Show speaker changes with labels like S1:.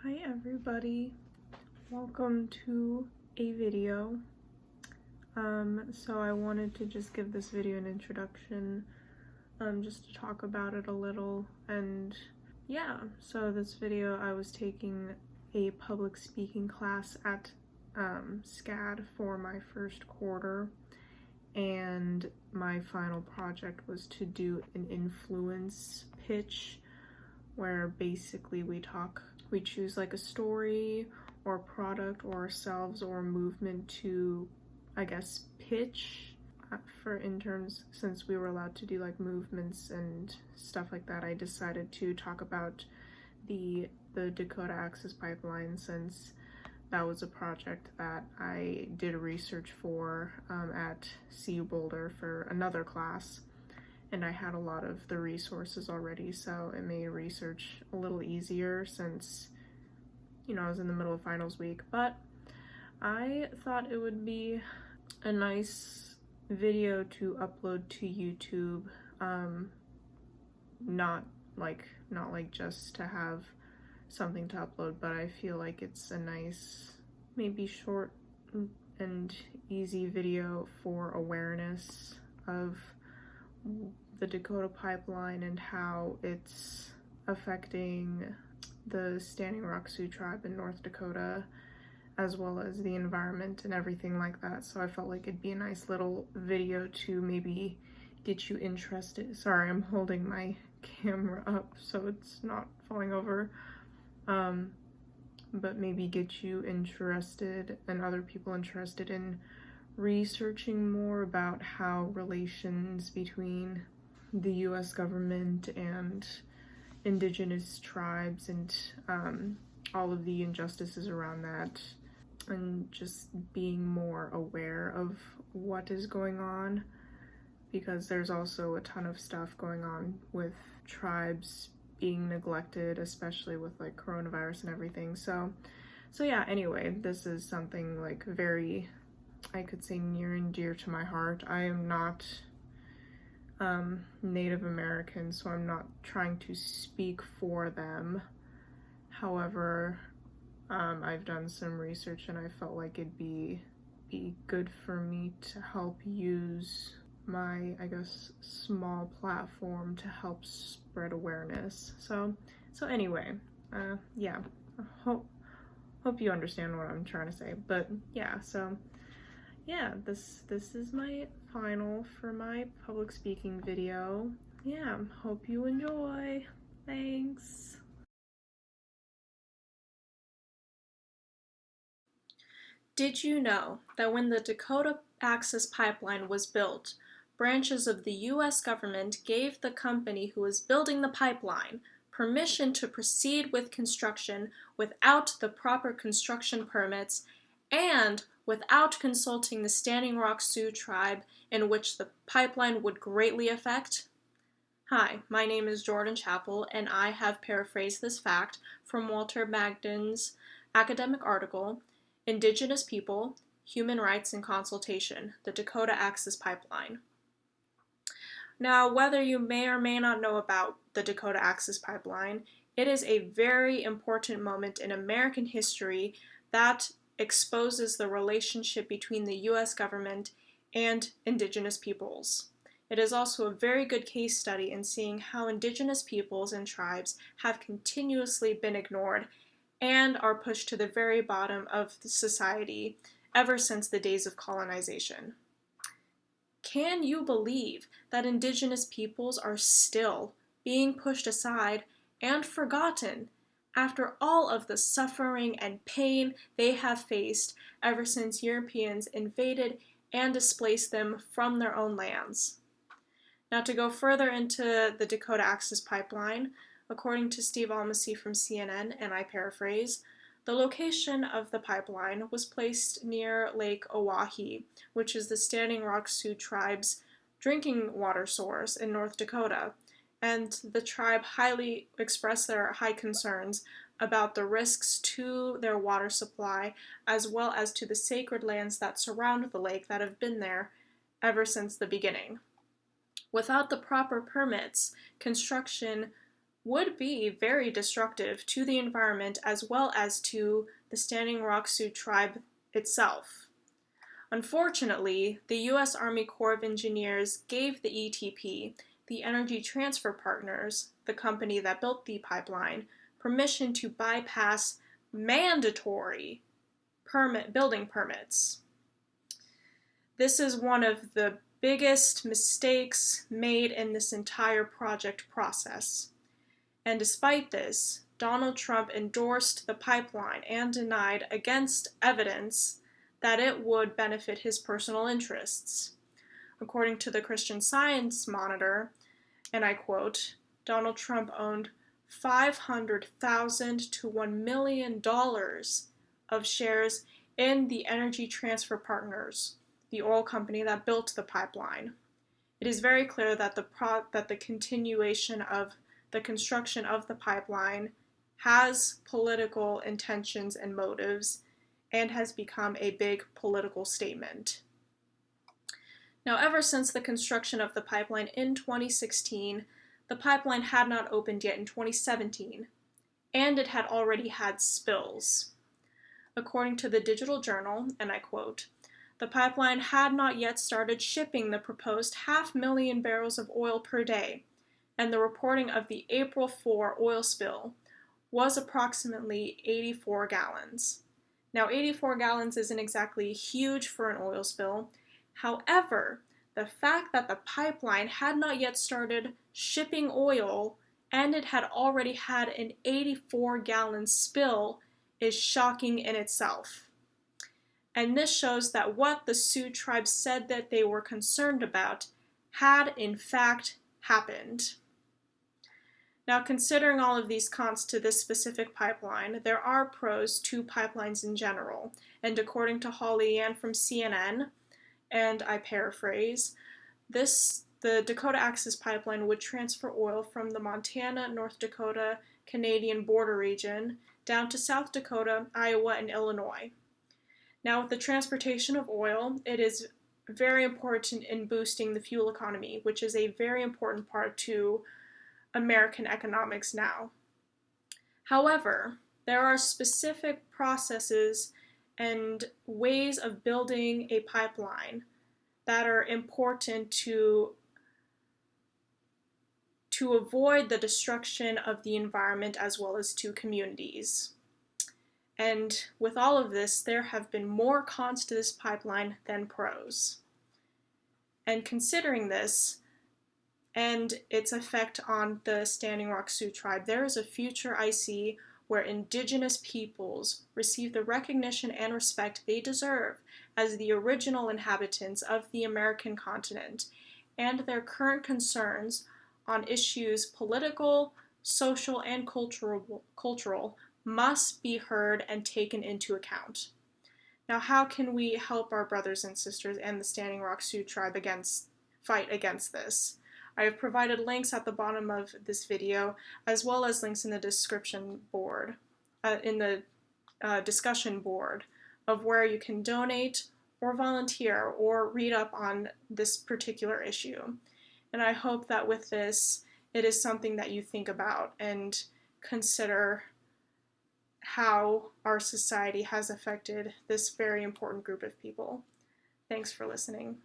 S1: Hi everybody, welcome to a video. So I wanted to just give this video an introduction, just to talk about it a little, and yeah, so this video I was taking a public speaking class at SCAD for my first quarter, and my final project was to do an influence pitch where basically we choose like a story or product or ourselves or movement to, I guess, pitch for interns. Since we were allowed to do like movements and stuff like that, I decided to talk about the Dakota Access Pipeline, since that was a project that I did research for at CU Boulder for another class, and I had a lot of the resources already, so it made research a little easier since, I was in the middle of finals week. But I thought it would be a nice video to upload to YouTube, not like just to have something to upload, but I feel like it's a nice, maybe short and easy video for awareness of the Dakota pipeline and how it's affecting the Standing Rock Sioux tribe in North Dakota, as well as the environment and everything like that. So I felt like it'd be a nice little video to maybe get you interested. Sorry, I'm holding my camera up so it's not falling over. But maybe get you interested and other people interested in researching more about how relations between the US government and indigenous tribes and all of the injustices around that, and just being more aware of what is going on, because there's also a ton of stuff going on with tribes being neglected, especially with like coronavirus and everything. So yeah, anyway, this is something like very, I could say, near and dear to my heart. I am not Native American, so I'm not trying to speak for them. However, I've done some research and I felt like it'd be good for me to help use my, I guess, small platform to help spread awareness. So anyway, yeah, I hope you understand what I'm trying to say. But yeah, so yeah, this is my final for my public speaking video. Yeah, hope you enjoy. Thanks. Did you know that when the Dakota Access Pipeline was built, branches of the US government gave the company who was building the pipeline permission to proceed with construction without the proper construction permits and without consulting the Standing Rock Sioux tribe, in which the pipeline would greatly affect? Hi, my name is Jordan Chappell, and I have paraphrased this fact from Walter Magdan's academic article, Indigenous People, Human Rights and Consultation, the Dakota Access Pipeline. Now, whether you may or may not know about the Dakota Access Pipeline, it is a very important moment in American history that exposes the relationship between the US government and Indigenous peoples. It is also a very good case study in seeing how Indigenous peoples and tribes have continuously been ignored and are pushed to the very bottom of the society ever since the days of colonization. Can you believe that Indigenous peoples are still being pushed aside and forgotten after all of the suffering and pain they have faced ever since Europeans invaded and displaced them from their own lands? Now, to go further into the Dakota Access Pipeline, according to Steve Almasi from CNN, and I paraphrase, the location of the pipeline was placed near Lake Oahe, which is the Standing Rock Sioux tribe's drinking water source in North Dakota, and the tribe highly expressed their high concerns about the risks to their water supply, as well as to the sacred lands that surround the lake that have been there ever since the beginning. Without the proper permits, construction would be very destructive to the environment as well as to the Standing Rock Sioux tribe itself. Unfortunately, the U.S. Army Corps of Engineers gave the ETP, the Energy Transfer Partners, the company that built the pipeline, permission to bypass mandatory building permits. This is one of the biggest mistakes made in this entire project process. And despite this, Donald Trump endorsed the pipeline and denied against evidence that it would benefit his personal interests. According to the Christian Science Monitor, and I quote, Donald Trump owned $500,000 to $1 million of shares in the Energy Transfer Partners, the oil company that built the pipeline. It is very clear that the continuation of the construction of the pipeline has political intentions and motives and has become a big political statement. Now, ever since the construction of the pipeline in 2016, the pipeline had not opened yet in 2017, and it had already had spills. According to the Digital Journal, and I quote, the pipeline had not yet started shipping the proposed 500,000 barrels of oil per day, and the reporting of the April 4 oil spill was approximately 84 gallons. Now, 84 gallons isn't exactly huge for an oil spill. However, the fact that the pipeline had not yet started shipping oil and it had already had an 84-gallon spill is shocking in itself. And this shows that what the Sioux tribe said that they were concerned about had in fact happened. Now, considering all of these cons to this specific pipeline, there are pros to pipelines in general. And according to Holly Ann from CNN, and I paraphrase, the Dakota Access Pipeline would transfer oil from the Montana, North Dakota, Canadian border region down to South Dakota, Iowa, and Illinois. Now, with the transportation of oil, it is very important in boosting the fuel economy, which is a very important part to American economics now. However, there are specific processes and ways of building a pipeline that are important to avoid the destruction of the environment as well as to communities. And with all of this, there have been more cons to this pipeline than pros. And considering this, and its effect on the Standing Rock Sioux tribe, there is a future I see where indigenous peoples receive the recognition and respect they deserve as the original inhabitants of the American continent, and their current concerns on issues political, social, and cultural must be heard and taken into account. Now, how can we help our brothers and sisters and the Standing Rock Sioux tribe fight against this? I have provided links at the bottom of this video, as well as links in the description board, discussion board, of where you can donate or volunteer or read up on this particular issue. And I hope that with this, it is something that you think about and consider how our society has affected this very important group of people. Thanks for listening.